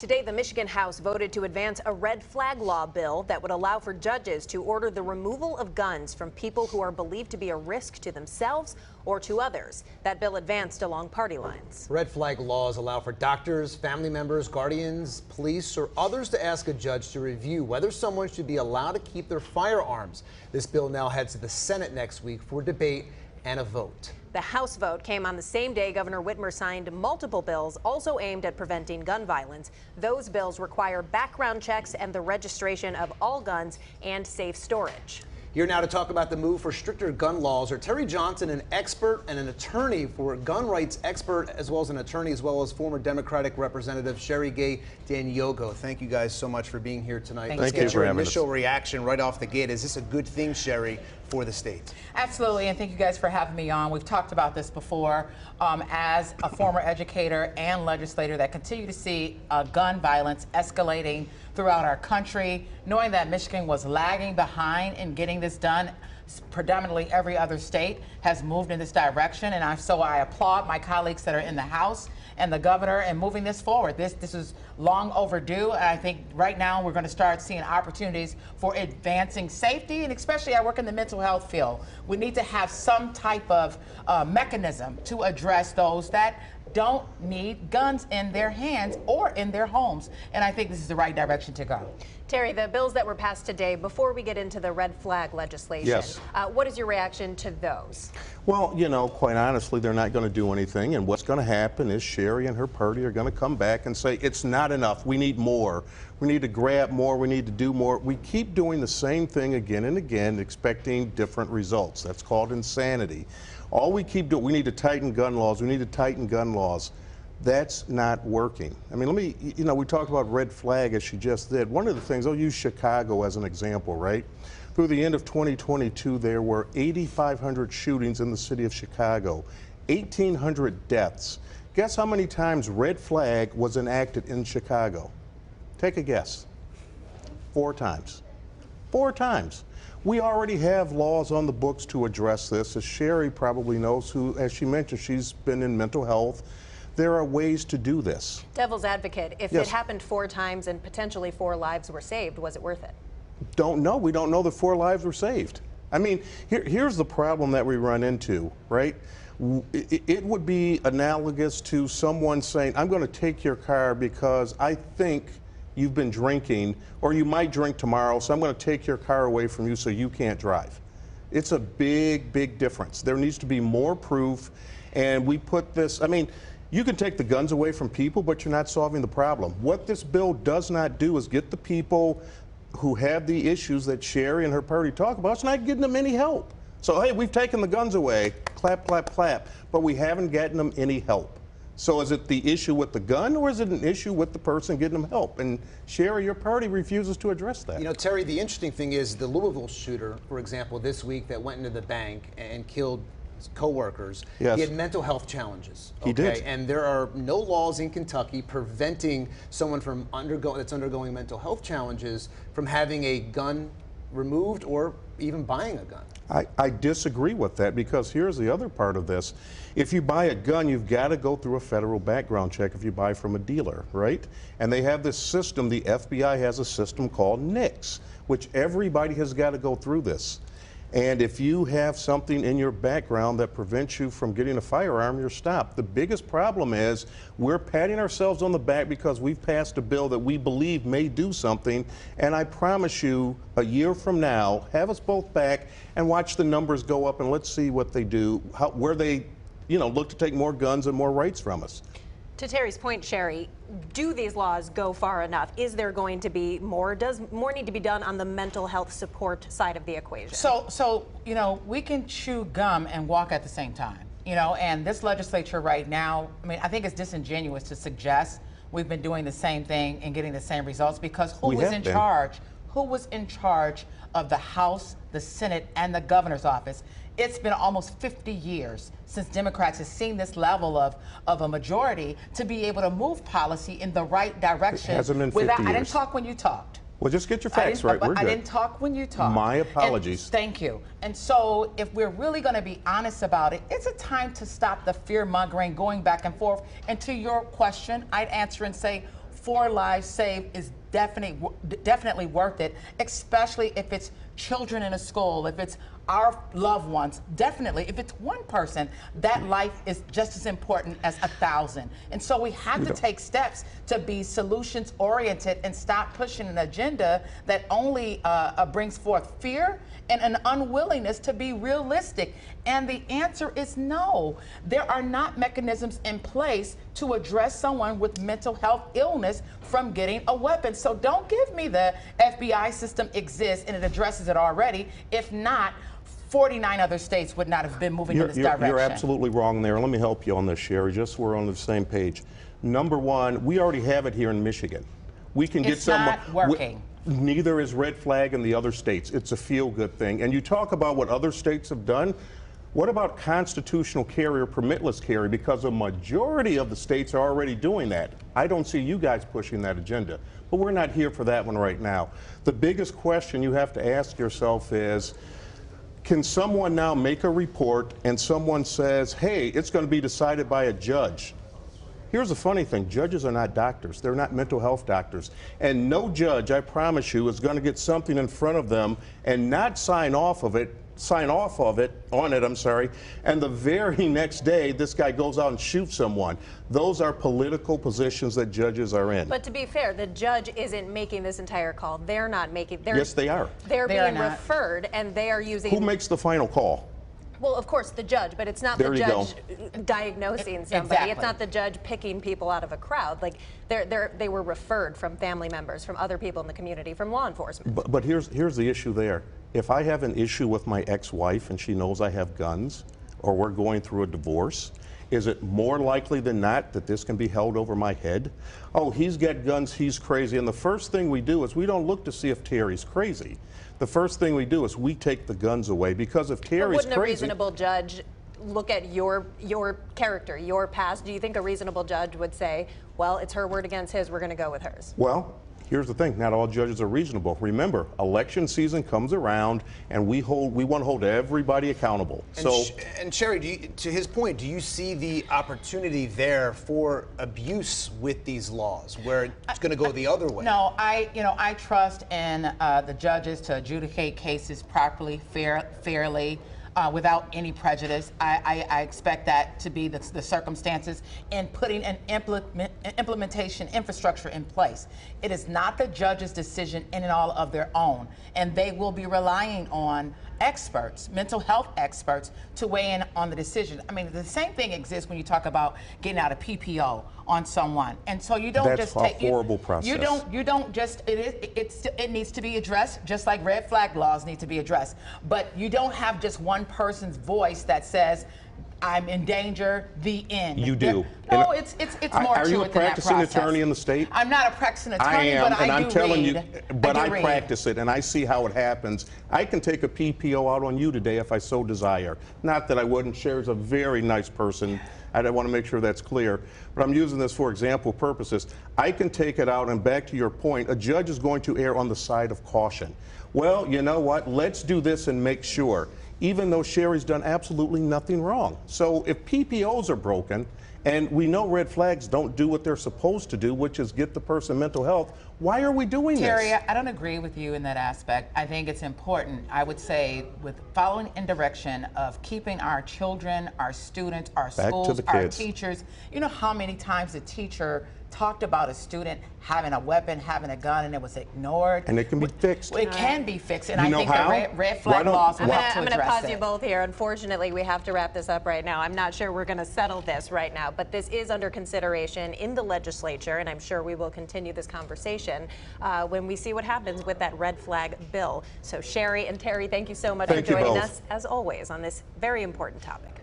Today, the Michigan House voted to advance a red flag law bill that would allow for judges to order the removal of guns from people who are believed to be a risk to themselves or to others. That bill advanced along party lines. Red flag laws allow for doctors, family members, guardians, police, or others to ask a judge to review whether someone should be allowed to keep their firearms. This bill now heads to the Senate next week for debate and a vote. The House vote came on the same day Governor Whitmer signed multiple bills also aimed at preventing gun violence. Those bills require background checks and the registration of all guns and safe storage. Here now to talk about the move for stricter gun laws are Terry Johnson, an expert and an attorney for gun rights expert, as well as an attorney, as well as former Democratic Representative Sherry Gay Danyogo. Thank you guys so much for being here tonight. Thank you for having us. Initial reaction right off the gate. Is this a good thing, Sherry, for the state? Absolutely, and thank you guys for having me on. We've talked about this before. As a former educator and legislator that continue to see gun violence escalating throughout our country, knowing that Michigan was lagging behind in getting this done, predominantly every other state has moved in this direction, and so I applaud my colleagues that are in the House and the governor in moving this forward. This is long overdue, and I think right now we're going to start seeing opportunities for advancing safety, and especially I work in the mental health field. We need to have some type of mechanism to address those that don't need guns in their hands or in their homes, and I think this is the right direction to go. Terry, the bills that were passed today, before we get into the red flag legislation, yes. What is your reaction to those? Well, you know, quite honestly, they're not going to do anything, and what's going to happen is Sherry and her party are going to come back and say, it's not enough, we need more. We need to grab more, we need to do more. We keep doing the same thing again and again, expecting different results. That's called insanity. All we keep doing, we need to tighten gun laws, we need to tighten gun laws. That's not working. I mean, we talked about red flag as she just did. One of the things, I'll use Chicago as an example, right? Through the end of 2022, there were 8,500 shootings in the city of Chicago, 1,800 deaths. Guess how many times red flag was enacted in Chicago? Take a guess. 4 times. 4 times. We already have laws on the books to address this. As Sherry probably knows, who, as she mentioned, she's been in mental health. There are ways to do this. Devil's advocate, if Yes. it happened 4 times and potentially 4 lives were saved, was it worth it? Don't know. We don't know that 4 lives were saved. I mean, here's the problem that we run into, right? It would be analogous to someone saying, I'm going to take your car because I think you've been drinking, or you might drink tomorrow, so I'm going to take your car away from you so you can't drive. It's a big, big difference. There needs to be more proof, and we put this, I mean, you can take the guns away from people, but you're not solving the problem. What this bill does not do is get the people who have the issues that Sherry and her party talk about. It's not getting them any help. So, hey, we've taken the guns away, clap, clap, clap, but we haven't gotten them any help. So is it the issue with the gun, or is it an issue with the person getting them help? And Sherry, your party refuses to address that. You know, Terry, the interesting thing is the Louisville shooter, for example, this week that went into the bank and killed co-workers. Yes. He had mental health challenges. He did. And there are no laws in Kentucky preventing someone from that's undergoing mental health challenges from having a gun removed or even buying a gun. I disagree with that, because here's the other part of this. If you buy a gun, you've got to go through a federal background check if you buy from a dealer, right? And they have this system, the FBI has a system called NICS, which everybody has got to go through this. And if you have something in your background that prevents you from getting a firearm, you're stopped. The biggest problem is we're patting ourselves on the back because we've passed a bill that we believe may do something. And I promise you, a year from now, have us both back and watch the numbers go up, and let's see what they do, where they, look to take more guns and more rights from us. To Terry's point, Sherry, do these laws go far enough? Is there going to be more? Does more need to be done on the mental health support side of the equation? So we can chew gum and walk at the same time. And this legislature right now, I mean, I think it's disingenuous to suggest we've been doing the same thing and getting the same results, because who was in charge? Who was in charge of the House, the Senate, and the governor's office? It's been almost 50 years since Democrats have seen this level of a majority to be able to move policy in the right direction. It hasn't been 50 years. I didn't talk when you talked. Well, just get your facts right. We're good. I didn't talk when you talked. My apologies. Thank you. And so if we're really going to be honest about it, it's a time to stop the fear-mongering, going back and forth. And to your question, I'd answer and say, 4 lives saved is definitely worth it, especially if it's children in a school, if it's our loved ones. Definitely, if it's one person, that life is just as important as 1,000. And so we have to take steps to be solutions oriented and stop pushing an agenda that only brings forth fear and an unwillingness to be realistic. And the answer is no. There are not mechanisms in place to address someone with mental health illness from getting a weapon. So don't give me the FBI system exists and it addresses it already. If not, 49 other states would not have been moving in this direction. You're absolutely wrong there. Let me help you on this, Sherry, just so we're on the same page. Number one, we already have it here in Michigan. We can get someone. It's not working. Neither is Red Flag in the other states. It's a feel-good thing. And you talk about what other states have done. What about constitutional carry or permitless carry? Because a majority of the states are already doing that. I don't see you guys pushing that agenda. But we're not here for that one right now. The biggest question you have to ask yourself is, can someone now make a report and someone says, hey, it's going to be decided by a judge? Here's the funny thing, judges are not doctors. They're not mental health doctors. And no judge, I promise you, is going to get something in front of them and not sign off on it, and the very next day, this guy goes out and shoots someone. Those are political positions that judges are in. But to be fair, the judge isn't making this entire call. They're not making. Yes, they are. They're being referred, and they are using. Who makes the final call? Well, of course, the judge, but it's not the judge diagnosing somebody. Exactly. It's not the judge picking people out of a crowd. Like they were referred from family members, from other people in the community, from law enforcement. But here's the issue there. If I have an issue with my ex-wife and she knows I have guns, or we're going through a divorce, is it more likely than not that this can be held over my head? Oh, he's got guns, he's crazy. And the first thing we do is we don't look to see if Terry's crazy. The first thing we do is we take the guns away, because if Terry's crazy. Wouldn't a reasonable judge look at your character, your past? Do you think a reasonable judge would say, well, it's her word against his, we're going to go with hers? Well, here's the thing, not all judges are reasonable. Remember, election season comes around and we want to hold everybody accountable. And Sherry, to his point, do you see the opportunity there for abuse with these laws, where it's going to go the other way? No, I trust in the judges to adjudicate cases properly, fairly, without any prejudice. I expect that to be the circumstances in putting an implementation infrastructure in place. It is not the judge's decision in and all of their own, and they will be relying on experts, mental health experts, to weigh in on the decision. I mean, the same thing exists when you talk about getting out a PPO on someone, and so you don't just take. That's a horrible process. You don't just. It needs to be addressed, just like red flag laws need to be addressed. But you don't have just one person's voice that says, I'm in danger, the end. You do. No, it's more to it than that process. Are you a practicing attorney in the state? I'm not a practicing attorney, I am, but and I I'm do telling read. you, but I practice it, and I see how it happens. I can take a PPO out on you today if I so desire. Not that I wouldn't. Cher's a very nice person. I want to make sure that's clear. But I'm using this for example purposes. I can take it out, and back to your point, a judge is going to err on the side of caution. Well, you know what? Let's do this and make sure, even though Sherry's done absolutely nothing wrong. So if PPOs are broken, and we know red flags don't do what they're supposed to do, which is get the person mental health, why are we doing Terry, this? I don't agree with you in that aspect. I think it's important, I would say, with following in direction of keeping our children, our students, our schools, our teachers. You know how many times a teacher talked about a student having a weapon, having a gun, and it was ignored. And it can be fixed. It can be fixed, and You I think how? the red flag laws will have to I'm going to address pause you both here. Unfortunately, we have to wrap this up right now. I'm not sure we're going to settle this right now, but this is under consideration in the legislature, and I'm sure we will continue this conversation when we see what happens with that red flag bill. So Sherry and Terry, thank you so much for joining us, as always, on this very important topic.